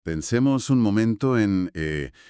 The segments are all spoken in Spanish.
Pensemos un momento en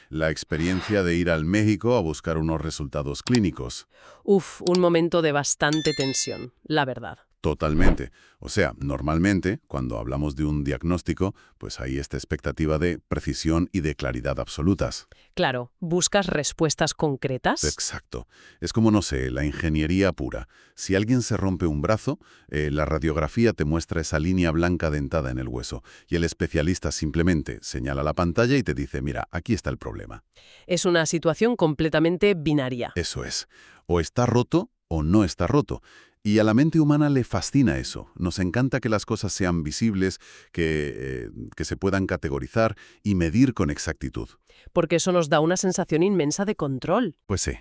la experiencia de ir al México a buscar unos resultados clínicos. Uf, un momento de bastante tensión, la verdad. Totalmente. O sea, normalmente, cuando hablamos de un diagnóstico, pues hay esta expectativa de precisión y de claridad absolutas. Claro, ¿buscas respuestas concretas? Exacto. Es como, no sé, la ingeniería pura. Si alguien se rompe un brazo, la radiografía te muestra esa línea blanca dentada en el hueso, y el especialista simplemente señala la pantalla y te dice, mira, aquí está el problema. Es una situación completamente binaria. Eso es. O está roto o no está roto. Y a la mente humana le fascina eso. Nos encanta que las cosas sean visibles, que se puedan categorizar y medir con exactitud. Porque eso nos da una sensación inmensa de control. Pues sí.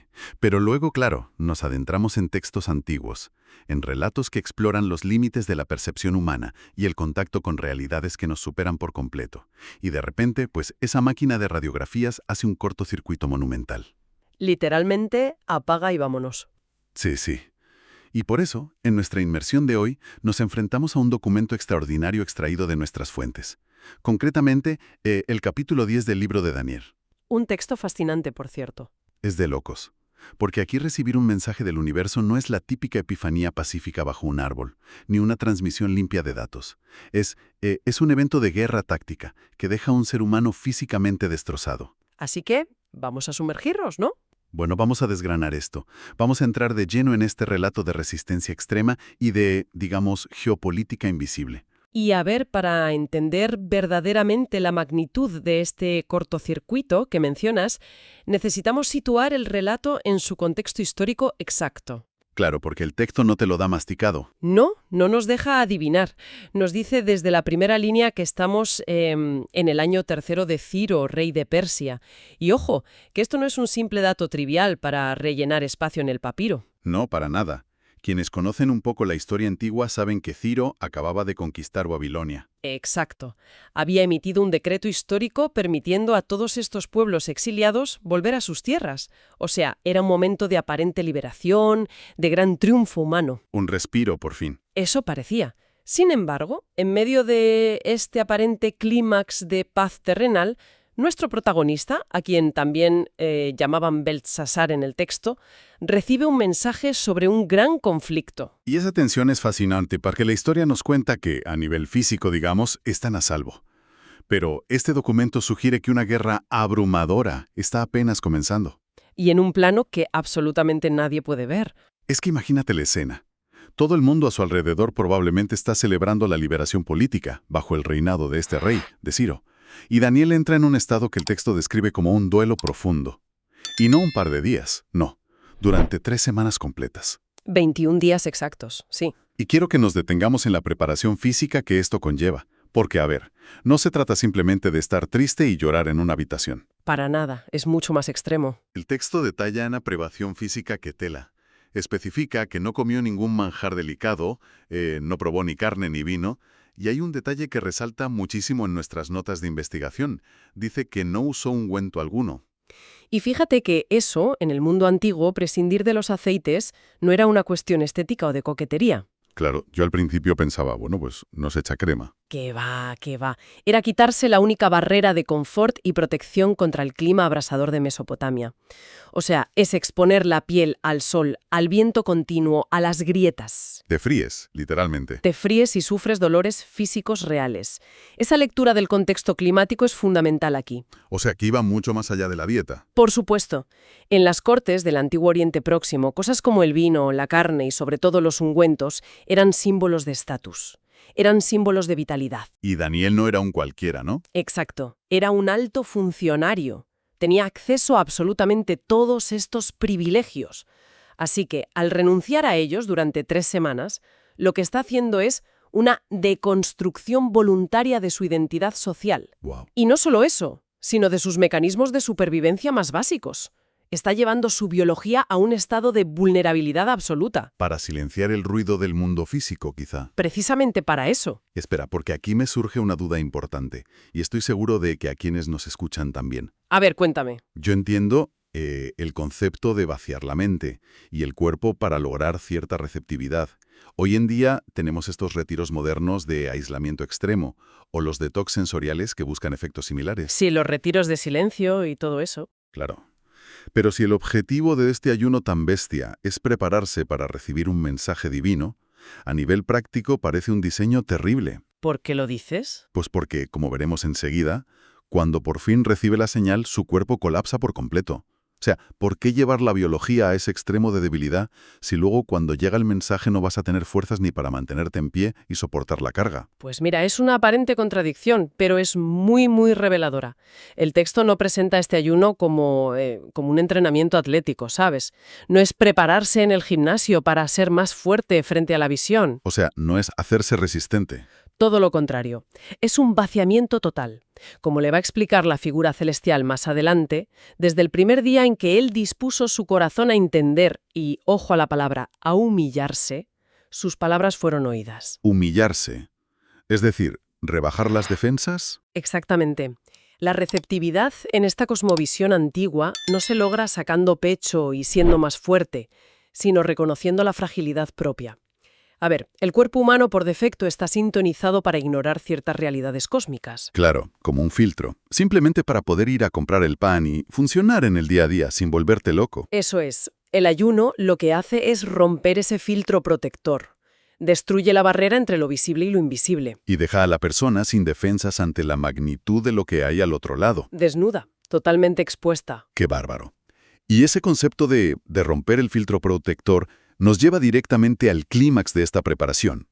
Pero luego, claro, nos adentramos en textos antiguos, en relatos que exploran los límites de la percepción humana y el contacto con realidades que nos superan por completo. Y de repente, pues esa máquina de radiografías hace un cortocircuito monumental. Literalmente, apaga y vámonos. Sí, sí. Y por eso, en nuestra inmersión de hoy, nos enfrentamos a un documento extraordinario extraído de nuestras fuentes. Concretamente, el capítulo 10 del libro de Daniel. Un texto fascinante, por cierto. Es de locos. Porque aquí recibir un mensaje del universo no es la típica epifanía pacífica bajo un árbol, ni una transmisión limpia de datos. Es un evento de guerra táctica que deja a un ser humano físicamente destrozado. Así que, vamos a sumergirnos, ¿no? Bueno, vamos a desgranar esto. Vamos a entrar de lleno en este relato de resistencia extrema y de, digamos, geopolítica invisible. Y a ver, para entender verdaderamente la magnitud de este cortocircuito que mencionas, necesitamos situar el relato en su contexto histórico exacto. Claro, porque el texto no te lo da masticado. No, no nos deja adivinar. Nos dice desde la primera línea que estamos en el año tercero de Ciro, rey de Persia. Y ojo, que esto no es un simple dato trivial para rellenar espacio en el papiro. No, para nada. Quienes conocen un poco la historia antigua saben que Ciro acababa de conquistar Babilonia. Exacto. Había emitido un decreto histórico permitiendo a todos estos pueblos exiliados volver a sus tierras. O sea, era un momento de aparente liberación, de gran triunfo humano. Un respiro, por fin. Eso parecía. Sin embargo, en medio de este aparente clímax de paz terrenal, nuestro protagonista, a quien también llamaban Beltsasar en el texto, recibe un mensaje sobre un gran conflicto. Y esa tensión es fascinante porque la historia nos cuenta que, a nivel físico, digamos, están a salvo. Pero este documento sugiere que una guerra abrumadora está apenas comenzando. Y en un plano que absolutamente nadie puede ver. Es que imagínate la escena. Todo el mundo a su alrededor probablemente está celebrando la liberación política bajo el reinado de este rey, de Ciro. Y Daniel entra en un estado que el texto describe como un duelo profundo. Y no un par de días, no, durante 3 semanas completas. 21 días exactos, sí. Y quiero que nos detengamos en la preparación física que esto conlleva. Porque, a ver, no se trata simplemente de estar triste y llorar en una habitación. Para nada, es mucho más extremo. El texto detalla una privación física que tela. Especifica que no comió ningún manjar delicado, no probó ni carne ni vino, y hay un detalle que resalta muchísimo en nuestras notas de investigación. Dice que no usó ungüento alguno. Y fíjate que eso, en el mundo antiguo, prescindir de los aceites, no era una cuestión estética o de coquetería. Claro, yo al principio pensaba, bueno, pues no se echa crema. ¡Qué va, qué va! Era quitarse la única barrera de confort y protección contra el clima abrasador de Mesopotamia. O sea, es exponer la piel al sol, al viento continuo, a las grietas. Te fríes, literalmente. Te fríes y sufres dolores físicos reales. Esa lectura del contexto climático es fundamental aquí. O sea, que iba mucho más allá de la dieta. Por supuesto, en las cortes del Antiguo Oriente Próximo, cosas como el vino, la carne y sobre todo los ungüentos eran símbolos de estatus. Eran símbolos de vitalidad. Y Daniel no era un cualquiera, ¿no? Exacto. Era un alto funcionario. Tenía acceso a absolutamente todos estos privilegios. Así que, al renunciar a ellos durante 3 semanas, lo que está haciendo es una deconstrucción voluntaria de su identidad social. Wow. Y no solo eso, sino de sus mecanismos de supervivencia más básicos. Está llevando su biología a un estado de vulnerabilidad absoluta. Para silenciar el ruido del mundo físico, quizá. Precisamente para eso. Espera, porque aquí me surge una duda importante, y estoy seguro de que a quienes nos escuchan también. A ver, cuéntame. Yo entiendo el concepto de vaciar la mente y el cuerpo para lograr cierta receptividad, Hoy en día tenemos estos retiros modernos de aislamiento extremo o los detox sensoriales que buscan efectos similares. Sí, los retiros de silencio y todo eso. Claro. Pero si el objetivo de este ayuno tan bestia es prepararse para recibir un mensaje divino, a nivel práctico parece un diseño terrible. ¿Por qué lo dices? Pues porque, como veremos enseguida, cuando por fin recibe la señal, su cuerpo colapsa por completo. O sea, ¿por qué llevar la biología a ese extremo de debilidad si luego cuando llega el mensaje no vas a tener fuerzas ni para mantenerte en pie y soportar la carga? Pues mira, es una aparente contradicción, pero es muy, muy reveladora. El texto no presenta este ayuno como un entrenamiento atlético, ¿sabes? No es prepararse en el gimnasio para ser más fuerte frente a la visión. O sea, no es hacerse resistente. Todo lo contrario. Es un vaciamiento total. Como le va a explicar la figura celestial más adelante, desde el primer día en que él dispuso su corazón a entender y, ojo a la palabra, a humillarse, sus palabras fueron oídas. Humillarse. Es decir, rebajar las defensas. Exactamente. La receptividad en esta cosmovisión antigua no se logra sacando pecho y siendo más fuerte, sino reconociendo la fragilidad propia. A ver, el cuerpo humano por defecto está sintonizado para ignorar ciertas realidades cósmicas. Claro, como un filtro. Simplemente para poder ir a comprar el pan y funcionar en el día a día sin volverte loco. Eso es. El ayuno lo que hace es romper ese filtro protector. Destruye la barrera entre lo visible y lo invisible. Y deja a la persona sin defensas ante la magnitud de lo que hay al otro lado. Desnuda, totalmente expuesta. ¡Qué bárbaro! Y ese concepto de romper el filtro protector nos lleva directamente al clímax de esta preparación.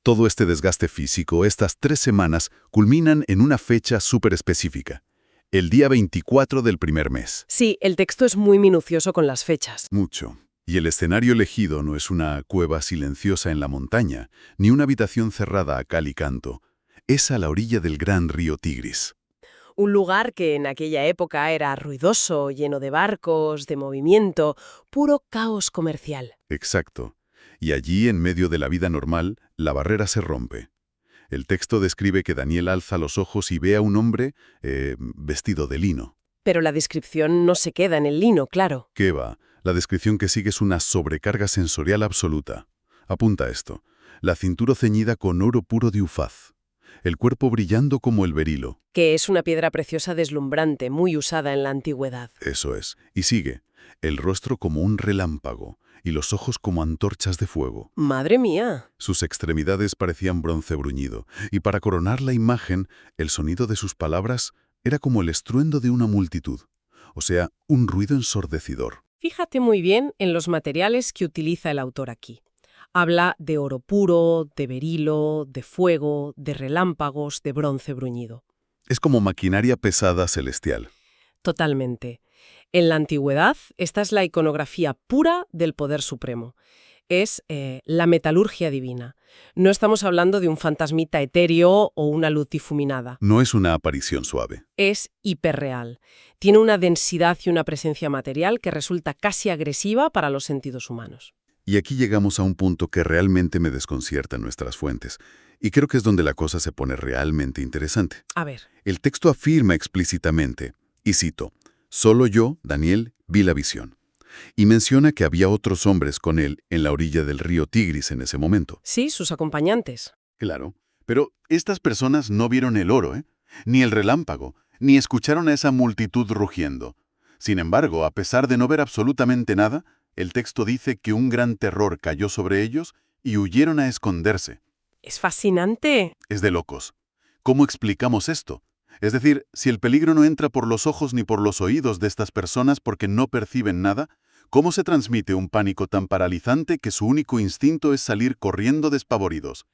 Todo este desgaste físico, estas 3 semanas, culminan en una fecha súper específica. El día 24 del primer mes. Sí, el texto es muy minucioso con las fechas. Mucho. Y el escenario elegido no es una cueva silenciosa en la montaña, ni una habitación cerrada a cal y canto. Es a la orilla del gran río Tigris. Un lugar que en aquella época era ruidoso, lleno de barcos, de movimiento, puro caos comercial. Exacto. Y allí, en medio de la vida normal, la barrera se rompe. El texto describe que Daniel alza los ojos y ve a un hombre vestido de lino. Pero la descripción no se queda en el lino, claro. ¿Qué va? La descripción que sigue es una sobrecarga sensorial absoluta. Apunta esto. La cintura ceñida con oro puro de Ufaz. El cuerpo brillando como el berilo. Que es una piedra preciosa deslumbrante, muy usada en la antigüedad. Eso es. Y sigue. El rostro como un relámpago y los ojos como antorchas de fuego. ¡Madre mía! Sus extremidades parecían bronce bruñido, y para coronar la imagen, el sonido de sus palabras era como el estruendo de una multitud, o sea, un ruido ensordecidor. Fíjate muy bien en los materiales que utiliza el autor aquí. Habla de oro puro, de berilo, de fuego, de relámpagos, de bronce bruñido. Es como maquinaria pesada celestial. Totalmente. En la antigüedad, esta es la iconografía pura del poder supremo. Es la metalurgia divina. No estamos hablando de un fantasmita etéreo o una luz difuminada. No es una aparición suave. Es hiperreal. Tiene una densidad y una presencia material que resulta casi agresiva para los sentidos humanos. Y aquí llegamos a un punto que realmente me desconcierta en nuestras fuentes, y creo que es donde la cosa se pone realmente interesante. A ver. El texto afirma explícitamente, y cito, «Solo yo, Daniel, vi la visión». Y menciona que había otros hombres con él en la orilla del río Tigris en ese momento. Sí, sus acompañantes. Claro, pero estas personas no vieron el oro, ni el relámpago, ni escucharon a esa multitud rugiendo. Sin embargo, a pesar de no ver absolutamente nada, el texto dice que un gran terror cayó sobre ellos y huyeron a esconderse. Es fascinante. Es de locos. ¿Cómo explicamos esto? Es decir, si el peligro no entra por los ojos ni por los oídos de estas personas porque no perciben nada, ¿cómo se transmite un pánico tan paralizante que su único instinto es salir corriendo despavoridos?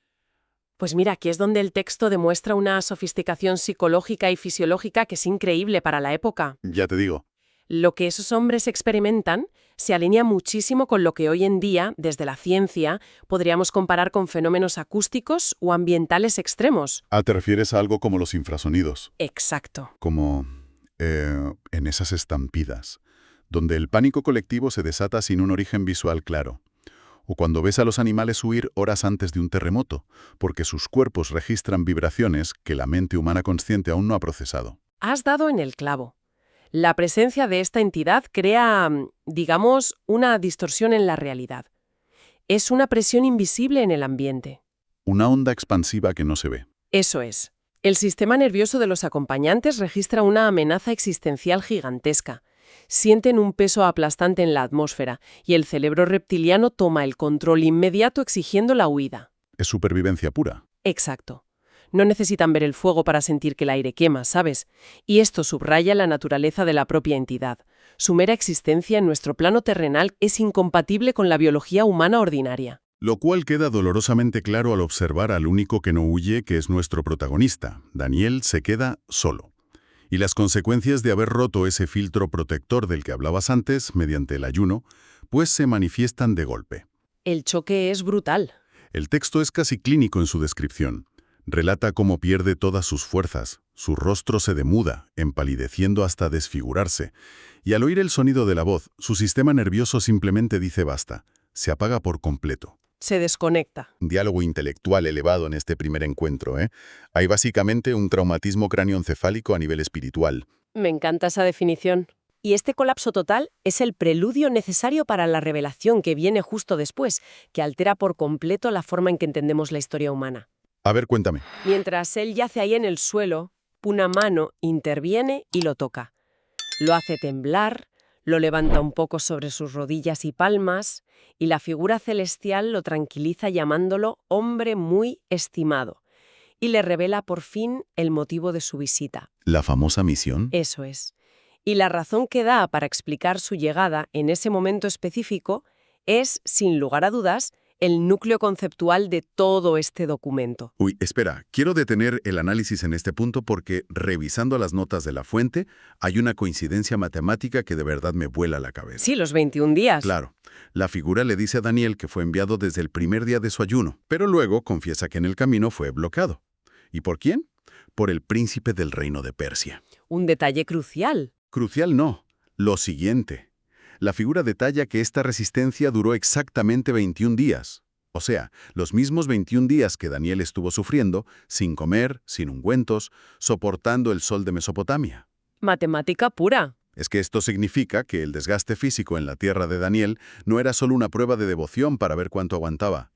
Pues mira, aquí es donde el texto demuestra una sofisticación psicológica y fisiológica que es increíble para la época. Ya te digo. Lo que esos hombres experimentan se alinea muchísimo con lo que hoy en día, desde la ciencia, podríamos comparar con fenómenos acústicos o ambientales extremos. Ah, ¿te refieres a algo como los infrasonidos? Exacto. Como en esas estampidas, donde el pánico colectivo se desata sin un origen visual claro. O cuando ves a los animales huir horas antes de un terremoto, porque sus cuerpos registran vibraciones que la mente humana consciente aún no ha procesado. Has dado en el clavo. La presencia de esta entidad crea, digamos, una distorsión en la realidad. Es una presión invisible en el ambiente. Una onda expansiva que no se ve. Eso es. El sistema nervioso de los acompañantes registra una amenaza existencial gigantesca. Sienten un peso aplastante en la atmósfera y el cerebro reptiliano toma el control inmediato exigiendo la huida. Es supervivencia pura. Exacto. No necesitan ver el fuego para sentir que el aire quema, ¿sabes? Y esto subraya la naturaleza de la propia entidad. Su mera existencia en nuestro plano terrenal es incompatible con la biología humana ordinaria. Lo cual queda dolorosamente claro al observar al único que no huye, que es nuestro protagonista. Daniel se queda solo. Y las consecuencias de haber roto ese filtro protector del que hablabas antes, mediante el ayuno, pues se manifiestan de golpe. El choque es brutal. El texto es casi clínico en su descripción. Relata cómo pierde todas sus fuerzas, su rostro se demuda, empalideciendo hasta desfigurarse, y al oír el sonido de la voz, su sistema nervioso simplemente dice basta, se apaga por completo. Se desconecta. Un diálogo intelectual elevado en este primer encuentro, ¿eh? Hay básicamente un traumatismo cráneoencefálico a nivel espiritual. Me encanta esa definición. Y este colapso total es el preludio necesario para la revelación que viene justo después, que altera por completo la forma en que entendemos la historia humana. A ver, cuéntame. Mientras él yace ahí en el suelo, una mano interviene y lo toca. Lo hace temblar, lo levanta un poco sobre sus rodillas y palmas, y la figura celestial lo tranquiliza llamándolo hombre muy estimado, y le revela por fin el motivo de su visita. ¿La famosa misión? Eso es. Y la razón que da para explicar su llegada en ese momento específico es, sin lugar a dudas, el núcleo conceptual de todo este documento. Uy, espera, quiero detener el análisis en este punto porque, revisando las notas de la fuente, hay una coincidencia matemática que de verdad me vuela la cabeza. Sí, los 21 días. Claro. La figura le dice a Daniel que fue enviado desde el primer día de su ayuno, pero luego confiesa que en el camino fue bloqueado. ¿Y por quién? Por el príncipe del reino de Persia. Un detalle crucial. Crucial no. Lo siguiente. La figura detalla que esta resistencia duró exactamente 21 días. O sea, los mismos 21 días que Daniel estuvo sufriendo, sin comer, sin ungüentos, soportando el sol de Mesopotamia. Matemática pura. Es que esto significa que el desgaste físico en la tierra de Daniel no era solo una prueba de devoción para ver cuánto aguantaba.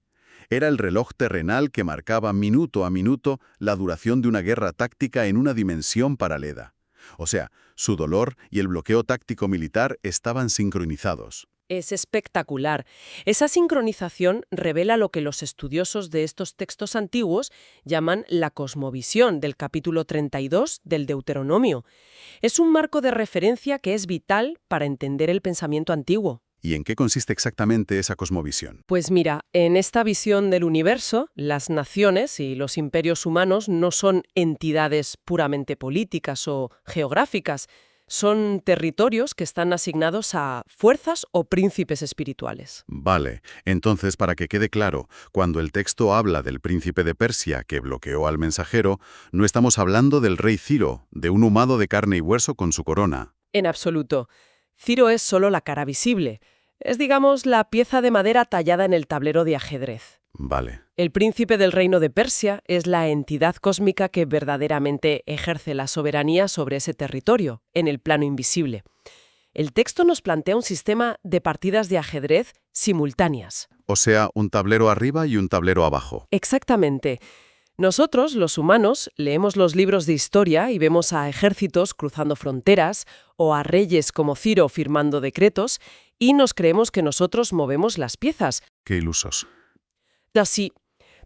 Era el reloj terrenal que marcaba minuto a minuto la duración de una guerra táctica en una dimensión paralela. O sea, su dolor y el bloqueo táctico militar estaban sincronizados. Es espectacular. Esa sincronización revela lo que los estudiosos de estos textos antiguos llaman la cosmovisión del capítulo 32 del Deuteronomio. Es un marco de referencia que es vital para entender el pensamiento antiguo. ¿Y en qué consiste exactamente esa cosmovisión? Pues mira, en esta visión del universo, las naciones y los imperios humanos no son entidades puramente políticas o geográficas, son territorios que están asignados a fuerzas o príncipes espirituales. Vale, entonces para que quede claro, cuando el texto habla del príncipe de Persia que bloqueó al mensajero, no estamos hablando del rey Ciro, de un humano de carne y hueso con su corona. En absoluto. Ciro es solo la cara visible. Es, digamos, la pieza de madera tallada en el tablero de ajedrez. Vale. El príncipe del reino de Persia es la entidad cósmica que verdaderamente ejerce la soberanía sobre ese territorio, en el plano invisible. El texto nos plantea un sistema de partidas de ajedrez simultáneas. O sea, un tablero arriba y un tablero abajo. Exactamente. Nosotros, los humanos, leemos los libros de historia y vemos a ejércitos cruzando fronteras o a reyes como Ciro firmando decretos y nos creemos que nosotros movemos las piezas. Qué ilusos. Así.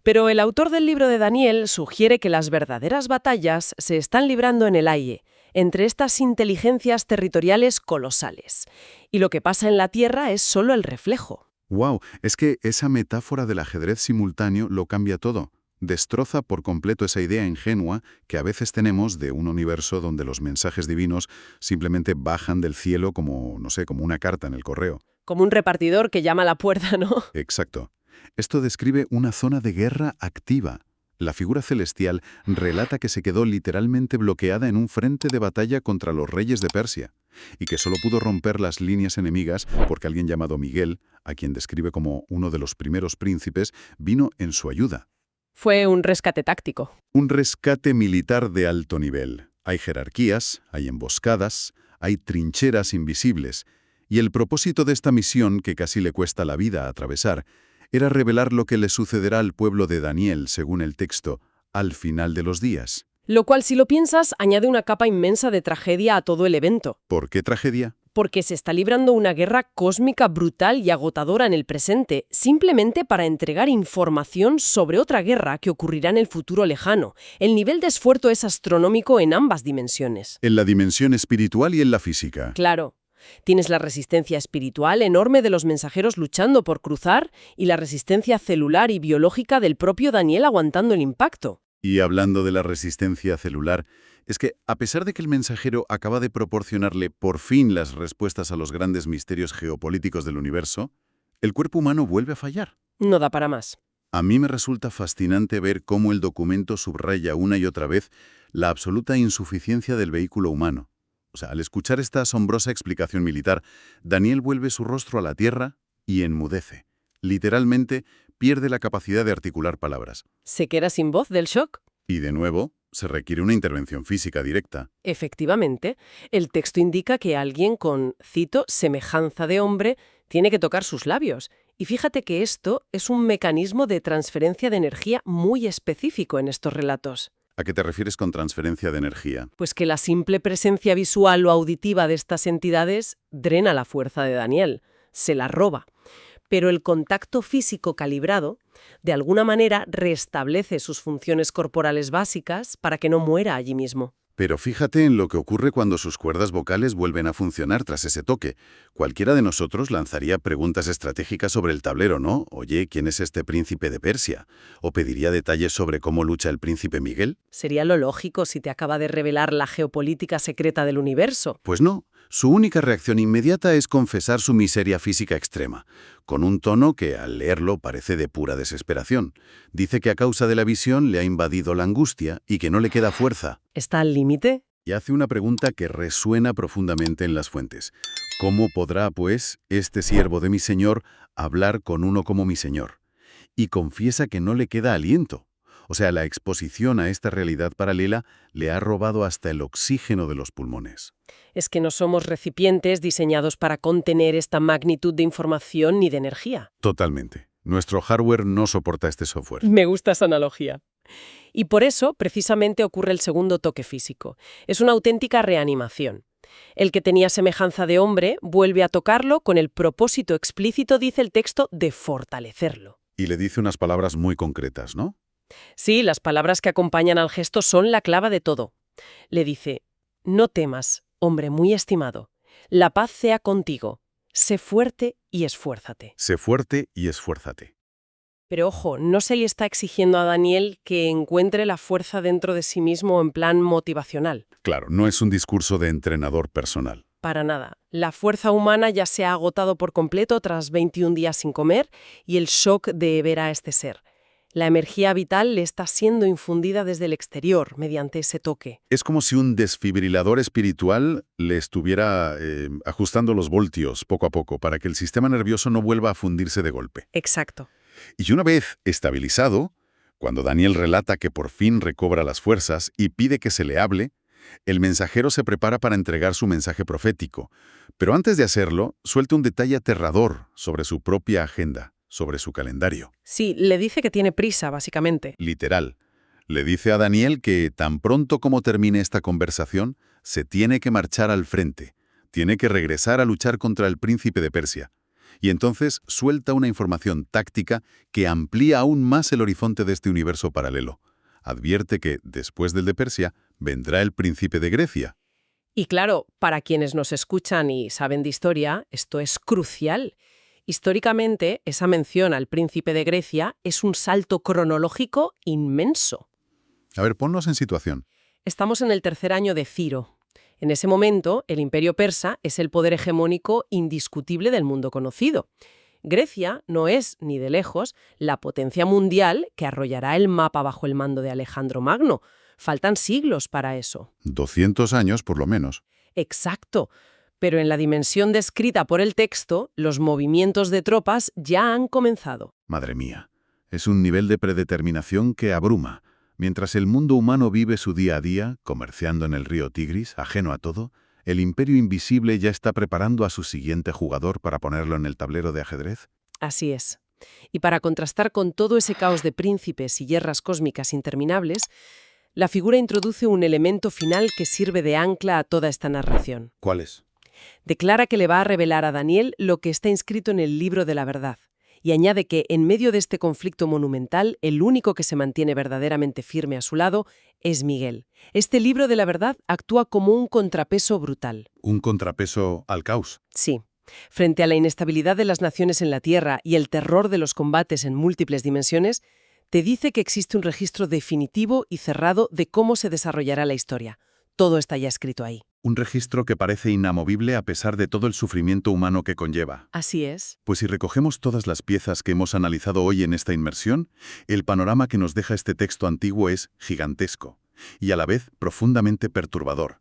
Pero el autor del libro de Daniel sugiere que las verdaderas batallas se están librando en el aire, entre estas inteligencias territoriales colosales. Y lo que pasa en la tierra es solo el reflejo. ¡Wow! Es que esa metáfora del ajedrez simultáneo lo cambia todo. Destroza por completo esa idea ingenua que a veces tenemos de un universo donde los mensajes divinos simplemente bajan del cielo como, no sé, como una carta en el correo. Como un repartidor que llama a la puerta, ¿no? Exacto. Esto describe una zona de guerra activa. La figura celestial relata que se quedó literalmente bloqueada en un frente de batalla contra los reyes de Persia y que solo pudo romper las líneas enemigas porque alguien llamado Miguel, a quien describe como uno de los primeros príncipes, vino en su ayuda. Fue un rescate táctico. Un rescate militar de alto nivel. Hay jerarquías, hay emboscadas, hay trincheras invisibles. Y el propósito de esta misión, que casi le cuesta la vida atravesar, Era revelar lo que le sucederá al pueblo de Daniel, según el texto, al final de los días. Lo cual, si lo piensas, añade una capa inmensa de tragedia a todo el evento. ¿Por qué tragedia? Porque se está librando una guerra cósmica brutal y agotadora en el presente, simplemente para entregar información sobre otra guerra que ocurrirá en el futuro lejano. El nivel de esfuerzo es astronómico en ambas dimensiones. En la dimensión espiritual y en la física. Claro. Tienes la resistencia espiritual enorme de los mensajeros luchando por cruzar y la resistencia celular y biológica del propio Daniel aguantando el impacto. Y hablando de la resistencia celular, es que, a pesar de que el mensajero acaba de proporcionarle por fin las respuestas a los grandes misterios geopolíticos del universo, el cuerpo humano vuelve a fallar. No da para más. A mí me resulta fascinante ver cómo el documento subraya una y otra vez la absoluta insuficiencia del vehículo humano. O sea, al escuchar esta asombrosa explicación militar, Daniel vuelve su rostro a la tierra y enmudece. Literalmente, pierde la capacidad de articular palabras. ¿Se queda sin voz del shock? Y de nuevo, se requiere una intervención física directa. Efectivamente, el texto indica que alguien con, cito, semejanza de hombre, tiene que tocar sus labios. Y fíjate que esto es un mecanismo de transferencia de energía muy específico en estos relatos. ¿A qué te refieres con transferencia de energía? Pues que la simple presencia visual o auditiva de estas entidades drena la fuerza de Daniel, se la roba. Pero el contacto físico calibrado, de alguna manera, restablece sus funciones corporales básicas para que no muera allí mismo. Pero fíjate en lo que ocurre cuando sus cuerdas vocales vuelven a funcionar tras ese toque. Cualquiera de nosotros lanzaría preguntas estratégicas sobre el tablero, ¿no? Oye, ¿quién es este príncipe de Persia? ¿O pediría detalles sobre cómo lucha el príncipe Miguel? Sería lo lógico si te acaba de revelar la geopolítica secreta del universo. Pues no. Su única reacción inmediata es confesar su miseria física extrema, con un tono que, al leerlo, parece de pura desesperación. Dice que a causa de la visión le ha invadido la angustia y que no le queda fuerza. ¿Está al límite? Y hace una pregunta que resuena profundamente en las fuentes. ¿Cómo podrá, pues, este siervo de mi señor hablar con uno como mi señor? Y confiesa que no le queda aliento. O sea, la exposición a esta realidad paralela le ha robado hasta el oxígeno de los pulmones. Es que no somos recipientes diseñados para contener esta magnitud de información ni de energía. Totalmente. Nuestro hardware no soporta este software. Me gusta esa analogía. Y por eso, precisamente, ocurre el segundo toque físico. Es una auténtica reanimación. El que tenía semejanza de hombre vuelve a tocarlo con el propósito explícito, dice el texto, de fortalecerlo. Y le dice unas palabras muy concretas, ¿no? Sí, las palabras que acompañan al gesto son la clave de todo. Le dice, no temas, hombre muy estimado, la paz sea contigo, sé fuerte y esfuérzate. Sé fuerte y esfuérzate. Pero ojo, no se le está exigiendo a Daniel que encuentre la fuerza dentro de sí mismo en plan motivacional. Claro, no es un discurso de entrenador personal. Para nada. La fuerza humana ya se ha agotado por completo tras 21 días sin comer y el shock de ver a este ser. La energía vital le está siendo infundida desde el exterior mediante ese toque. Es como si un desfibrilador espiritual le estuviera ajustando los voltios poco a poco para que el sistema nervioso no vuelva a fundirse de golpe. Exacto. Y una vez estabilizado, cuando Daniel relata que por fin recobra las fuerzas y pide que se le hable, el mensajero se prepara para entregar su mensaje profético. Pero antes de hacerlo, suelta un detalle aterrador sobre su propia agenda, sobre su calendario. Sí, le dice que tiene prisa, básicamente. Literal. Le dice a Daniel que tan pronto como termine esta conversación, se tiene que marchar al frente. Tiene que regresar a luchar contra el príncipe de Persia. Y entonces suelta una información táctica que amplía aún más el horizonte de este universo paralelo. Advierte que, después del de Persia, vendrá el príncipe de Grecia. Y claro, para quienes nos escuchan y saben de historia, esto es crucial. Históricamente, esa mención al príncipe de Grecia es un salto cronológico inmenso. A ver, ponnos en situación. Estamos en el tercer año de Ciro. En ese momento, el imperio persa es el poder hegemónico indiscutible del mundo conocido. Grecia no es, ni de lejos, la potencia mundial que arrollará el mapa bajo el mando de Alejandro Magno. Faltan siglos para eso. 200 años, por lo menos. Exacto. Pero en la dimensión descrita por el texto, los movimientos de tropas ya han comenzado. Madre mía, es un nivel de predeterminación que abruma. Mientras el mundo humano vive su día a día, comerciando en el río Tigris, ajeno a todo, el imperio invisible ya está preparando a su siguiente jugador para ponerlo en el tablero de ajedrez. Así es. Y para contrastar con todo ese caos de príncipes y guerras cósmicas interminables, la figura introduce un elemento final que sirve de ancla a toda esta narración. ¿Cuál es? Declara que le va a revelar a Daniel lo que está inscrito en el libro de la verdad, y añade que, en medio de este conflicto monumental, el único que se mantiene verdaderamente firme a su lado es Miguel. Este libro de la verdad actúa como un contrapeso brutal. Un contrapeso al caos. Sí. Frente a la inestabilidad de las naciones en la Tierra y el terror de los combates en múltiples dimensiones, te dice que existe un registro definitivo y cerrado de cómo se desarrollará la historia. Todo está ya escrito ahí. Un registro que parece inamovible a pesar de todo el sufrimiento humano que conlleva. Así es. Pues si recogemos todas las piezas que hemos analizado hoy en esta inmersión, el panorama que nos deja este texto antiguo es gigantesco y a la vez profundamente perturbador.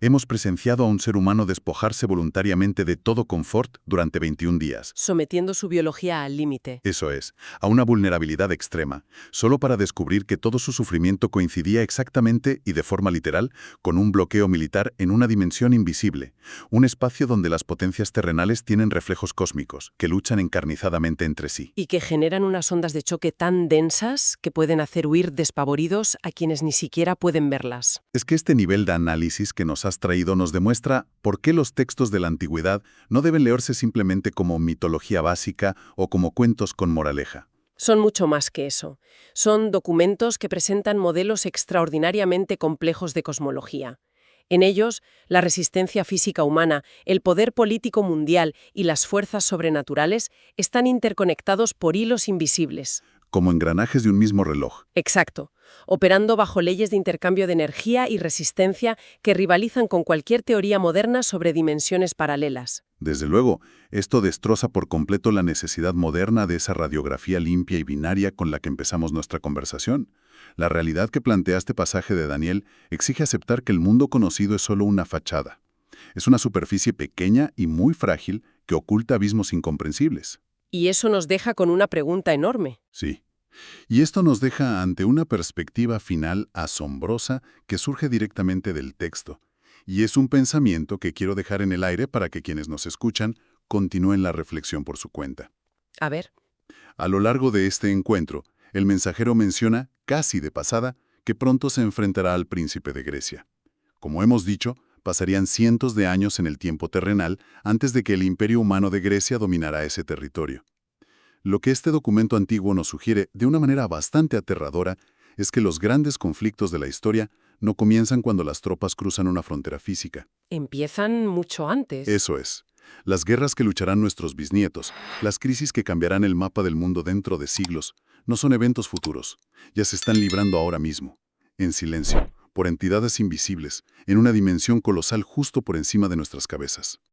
Hemos presenciado a un ser humano despojarse voluntariamente de todo confort durante 21 días. Sometiendo su biología al límite. Eso es, a una vulnerabilidad extrema, solo para descubrir que todo su sufrimiento coincidía exactamente y de forma literal con un bloqueo militar en una dimensión invisible, un espacio donde las potencias terrenales tienen reflejos cósmicos, que luchan encarnizadamente entre sí. Y que generan unas ondas de choque tan densas que pueden hacer huir despavoridos a quienes ni siquiera pueden verlas. Es que este nivel de análisis que nos has traído nos demuestra por qué los textos de la antigüedad no deben leerse simplemente como mitología básica o como cuentos con moraleja. Son mucho más que eso. Son documentos que presentan modelos extraordinariamente complejos de cosmología. En ellos, la resistencia física humana, el poder político mundial y las fuerzas sobrenaturales están interconectados por hilos invisibles. Como engranajes de un mismo reloj. Exacto, operando bajo leyes de intercambio de energía y resistencia que rivalizan con cualquier teoría moderna sobre dimensiones paralelas. Desde luego, esto destroza por completo la necesidad moderna de esa radiografía limpia y binaria con la que empezamos nuestra conversación. La realidad que plantea este pasaje de Daniel exige aceptar que el mundo conocido es solo una fachada. Es una superficie pequeña y muy frágil que oculta abismos incomprensibles. Y eso nos deja con una pregunta enorme. Sí. Y esto nos deja ante una perspectiva final asombrosa que surge directamente del texto. Y es un pensamiento que quiero dejar en el aire para que quienes nos escuchan continúen la reflexión por su cuenta. A ver. A lo largo de este encuentro, el mensajero menciona, casi de pasada, que pronto se enfrentará al príncipe de Grecia. Como hemos dicho, pasarían cientos de años en el tiempo terrenal antes de que el imperio humano de Grecia dominara ese territorio. Lo que este documento antiguo nos sugiere de una manera bastante aterradora es que los grandes conflictos de la historia no comienzan cuando las tropas cruzan una frontera física. Empiezan mucho antes. Eso es. Las guerras que lucharán nuestros bisnietos, las crisis que cambiarán el mapa del mundo dentro de siglos, no son eventos futuros. Ya se están librando ahora mismo, en silencio, por entidades invisibles, en una dimensión colosal justo por encima de nuestras cabezas.